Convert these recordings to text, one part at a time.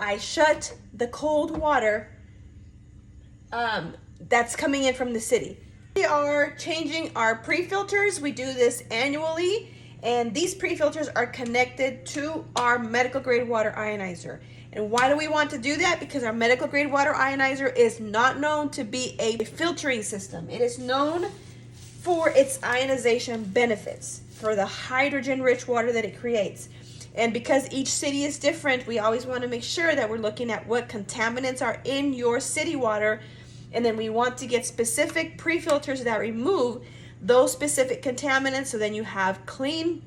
I shut the cold water that's coming in from the city. We are changing our pre-filters. We do this annually, and these pre-filters are connected to our medical grade water ionizer. And why do we want to do that? Because our medical grade water ionizer is not known to be a filtering system. It is known for its ionization benefits, for the hydrogen rich water that it creates. And because each city is different, we always want to make sure that we're looking at what contaminants are in your city water. And then we want to get specific pre-filters that remove those specific contaminants, so then you have clean,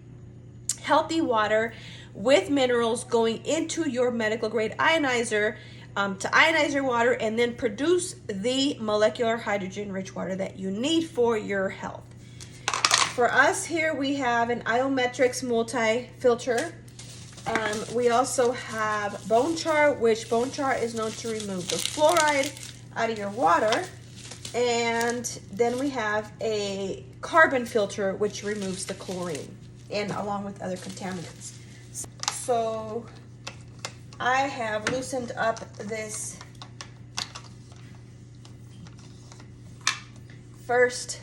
healthy water with minerals going into your medical grade ionizer to ionize your water and then produce the molecular hydrogen rich water that you need for your health. For us here, we have an Iometrics multi-filter. We also have bone char, which bone char is known to remove the fluoride out of your water. And then we have a carbon filter, which removes the chlorine and along with other contaminants. So I have loosened up this first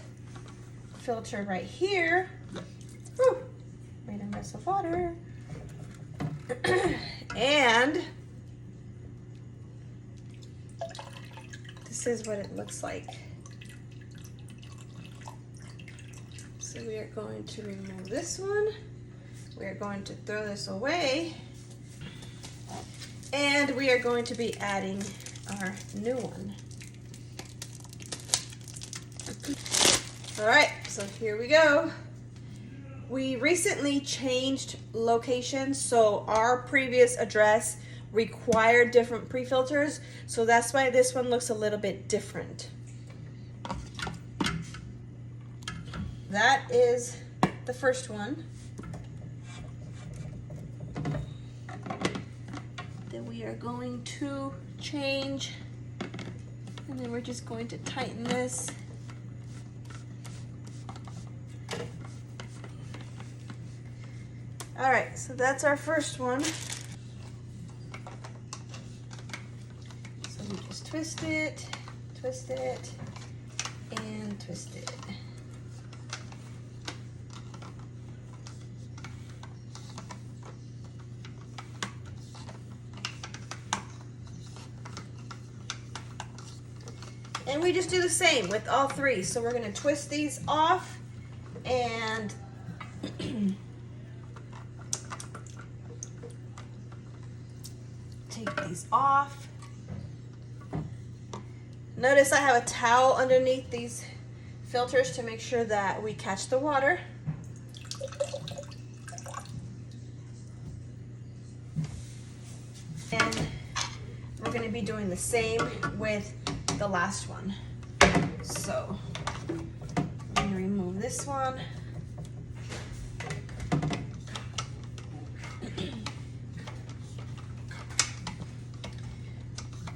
filter right here. Whew, made a mess of water. And this is what it looks like. So we are going to remove this one. We are going to throw this away. And we are going to be adding our new one. All right, so here we go. We recently changed locations, so our previous address required different pre-filters, so that's why this one looks a little bit different. That is the first one. Then we are going to change, and then we're just going to tighten this. All right, so that's our first one. So we just twist it, and twist it. And we just do the same with all three. So we're gonna twist these off and take these off. Notice I have a towel underneath these filters to make sure that we catch the water. And we're going to be doing the same with the last one. So I'm going to remove this one.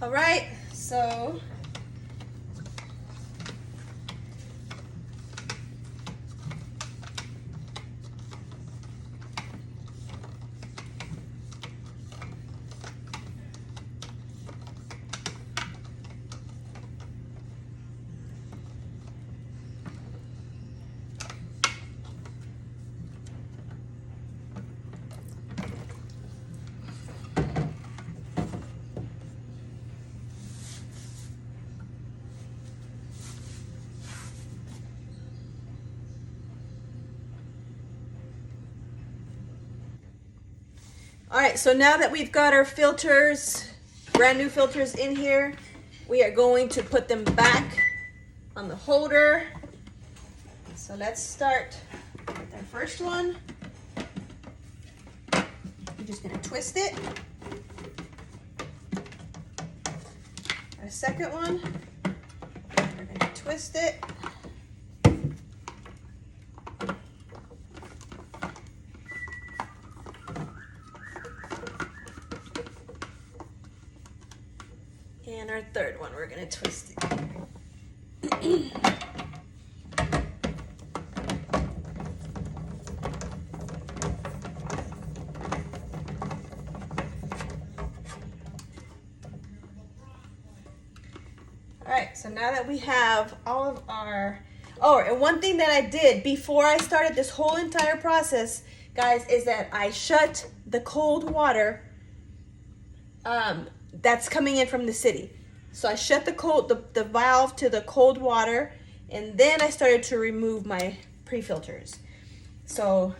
All right, so all right, so now that we've got our filters, brand new filters in here, we are going to put them back on the holder. So let's start with our first one. I'm just gonna twist it. Our second one, we're gonna twist it. And our third one, we're gonna twist it. All right, so now that we have all of our, oh, and one thing that I did before I started this whole entire process, guys, is that I shut the cold water that's coming in from the city. So I shut the valve to the cold water, and then I started to remove my pre-filters. So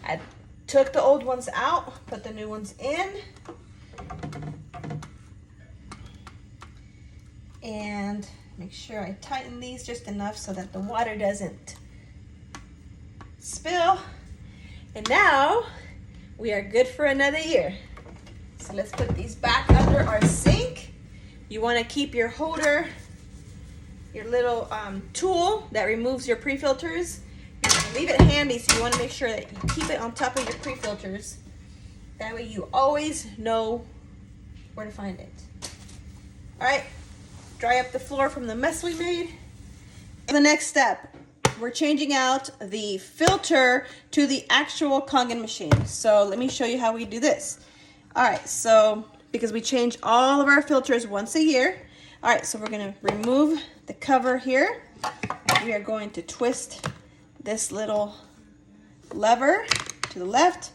I took the old ones out, put the new ones in, and make sure I tighten these just enough so that the water doesn't spill. And now we are good for another year. So let's put these back under our sink. You want to keep your holder, your little tool that removes your pre-filters. Leave it handy, so you want to make sure that you keep it on top of your pre-filters. That way you always know where to find it. All right, dry up the floor from the mess we made. The next step, we're changing out the filter to the actual Kangen machine. So let me show you how we do this. All right, so because we change all of our filters once a year. All right, so we're gonna remove the cover here. We are going to twist this little lever to the left,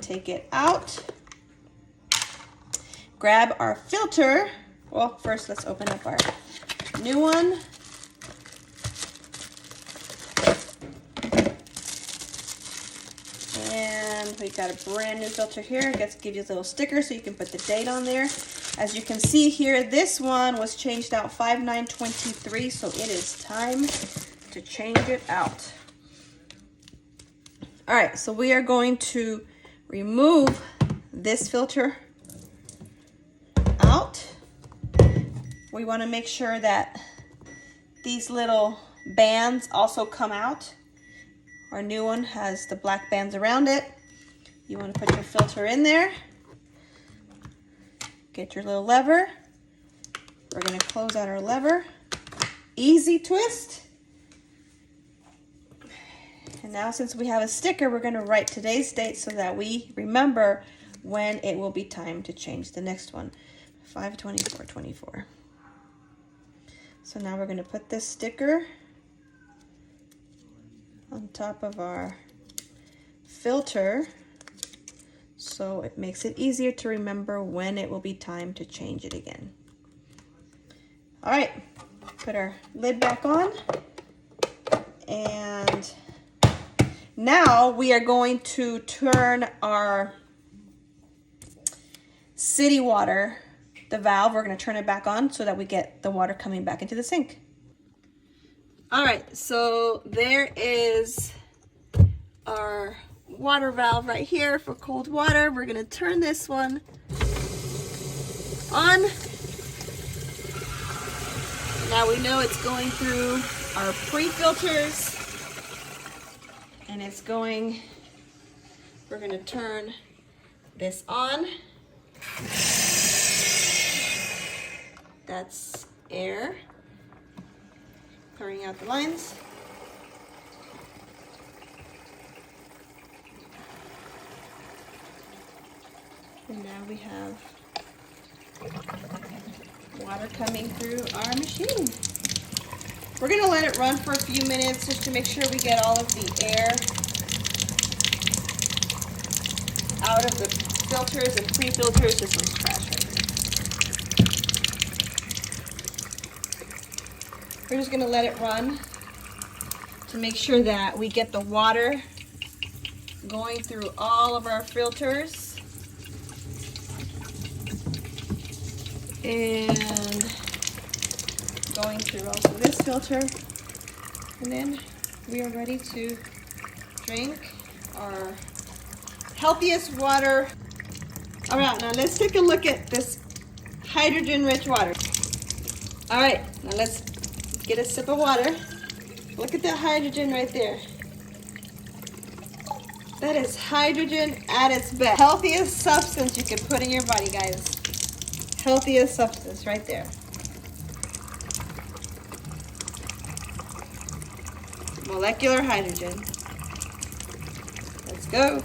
take it out, grab our filter. Well, first let's open up our new one. And we got a brand new filter here. Let's give you a little sticker so you can put the date on there. As you can see here, this one was changed out 5/9/23, so it is time to change it out. All right, so we are going to remove this filter out. We want to make sure that these little bands also come out. Our new one has the black bands around it. You want to put your filter in there. Get your little lever. We're going to close out our lever. Easy twist. And now since we have a sticker, we're going to write today's date so that we remember when it will be time to change the next one. 5/24/24. So now we're going to put this sticker on top of our filter so it makes it easier to remember when it will be time to change it again. All right, put our lid back on, and now we are going to turn our city water, the valve, we're going to turn it back on so that we get the water coming back into the sink. All right, so there is our water valve right here for cold water. We're going to turn this one on. Now we know it's going through our pre-filters, and it's going, we're going to turn this on. That's air. Pouring out the lines. And now we have water coming through our machine. We're going to let it run for a few minutes just to make sure we get all of the air out of the filters and pre-filters. There's some scratch right there. We're just going to let it run to make sure that we get the water going through all of our filters. And going through also this filter. And then we are ready to drink our healthiest water. All right, now let's take a look at this hydrogen-rich water. All right, now let's get a sip of water. Look at that hydrogen right there. That is hydrogen at its best. Healthiest substance you can put in your body, guys. Healthiest substance right there. Molecular hydrogen. Let's go.